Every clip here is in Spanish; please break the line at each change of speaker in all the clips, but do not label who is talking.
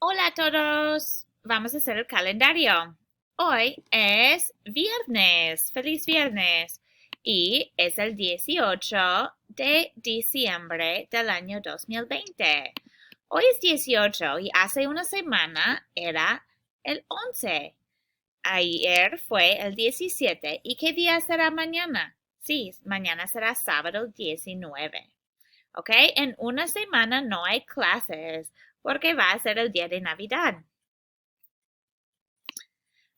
Hola a todos. Vamos a hacer el calendario. Hoy es viernes. ¡Feliz viernes! Y es el 18 de diciembre del año 2020. Hoy es 18 y hace una semana era el 11. Ayer fue el 17. ¿Y qué día será mañana? Sí, mañana será sábado 19. ¿Ok? En una semana no hay clases porque va a ser el día de Navidad.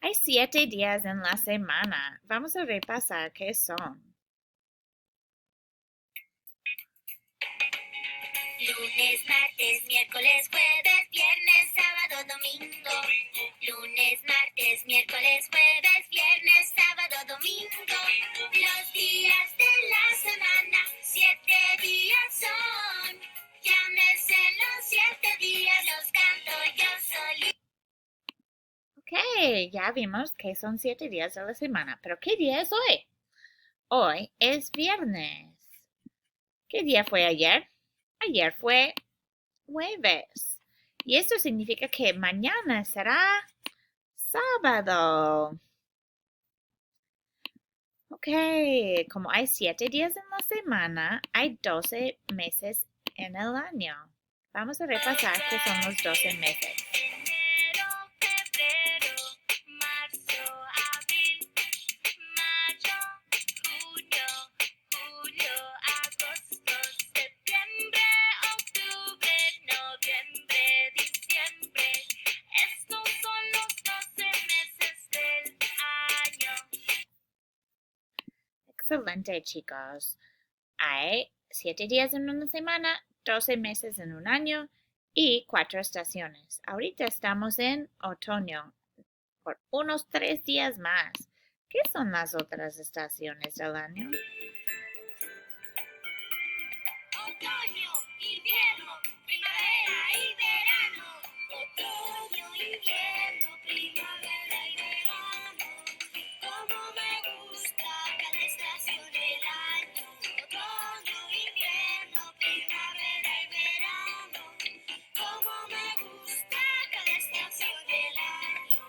Hay 7 días en la semana. Vamos a repasar qué son.
Lunes, martes, miércoles, jueves, viernes, sábado, domingo. Lunes, martes, miércoles, jueves, viernes, sábado, domingo. Los días de la semana, 7 días son. Llámese los 7 días, los canto yo solito.
Ok, ya vimos que son 7 días de la semana. Pero ¿qué día es hoy? Hoy es viernes. ¿Qué día fue ayer? Ayer fue jueves. Y esto significa que mañana será sábado. Ok, como hay 7 días en la semana, hay 12 meses en el año. Vamos a repasar qué son los 12 meses.
Enero, febrero, marzo, abril, mayo, junio, julio, agosto, septiembre, octubre, noviembre, diciembre. Estos son los 12 meses del año.
Excelente, chicos. Hay 7 días en una semana, 12 meses en un año y 4 estaciones. Ahorita estamos en otoño por unos 3 días más. ¿Qué son las otras estaciones del año?
Otoño, invierno, primavera y verano. Otoño, invierno, primavera y verano. Como me gusta cada estación del año. Otoño, invierno, primavera y verano. Como me gusta cada estación del año.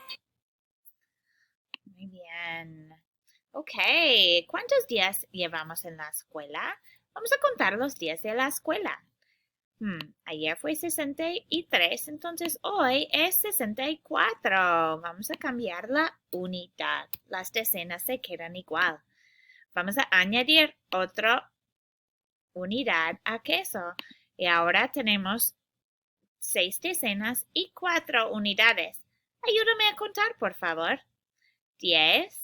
Muy bien. Ok, ¿cuántos días llevamos en la escuela? Vamos a contar los días de la escuela. Ayer fue 63, entonces hoy es 64. Vamos a cambiar la unidad. Las decenas se quedan igual. Vamos a añadir otra unidad a queso. Y ahora tenemos 6 decenas y 4 unidades. Ayúdame a contar, por favor. 10,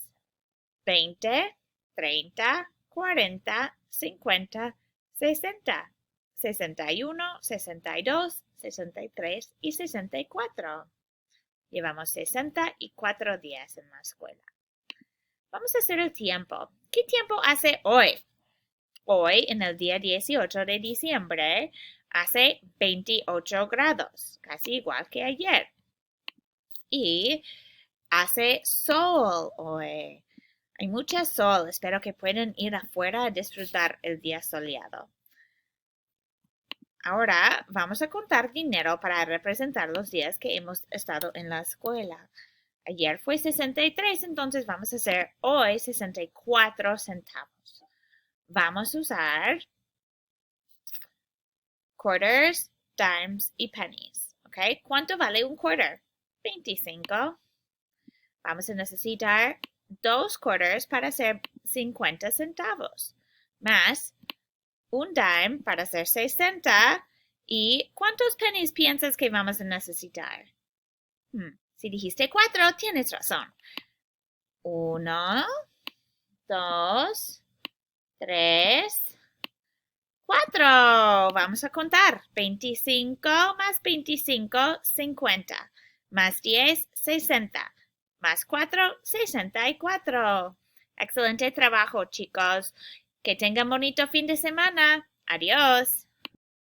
20, 30, 40, 50, 60, 61, 62, 63 y 64. Llevamos 64 días en la escuela. Vamos a hacer el tiempo. ¿Qué tiempo hace hoy? Hoy, en el día 18 de diciembre, hace 28 grados, casi igual que ayer. Y hace sol hoy. Hay mucho sol. Espero que puedan ir afuera a disfrutar el día soleado. Ahora vamos a contar dinero para representar los días que hemos estado en la escuela. Ayer fue 63, entonces vamos a hacer hoy 64 centavos. Vamos a usar quarters, dimes y pennies. ¿Ok? ¿Cuánto vale un quarter? 25. Vamos a necesitar 2 quarters para hacer 50 centavos. Más un dime para hacer 60. ¿Y cuántos pennies piensas que vamos a necesitar? Si dijiste 4, tienes razón. 1, 2, 3, 4. Vamos a contar. 25 más 25, 50. Más 10, 60. Más 4, 64. Excelente trabajo, chicos. Que tengan bonito fin de semana. Adiós.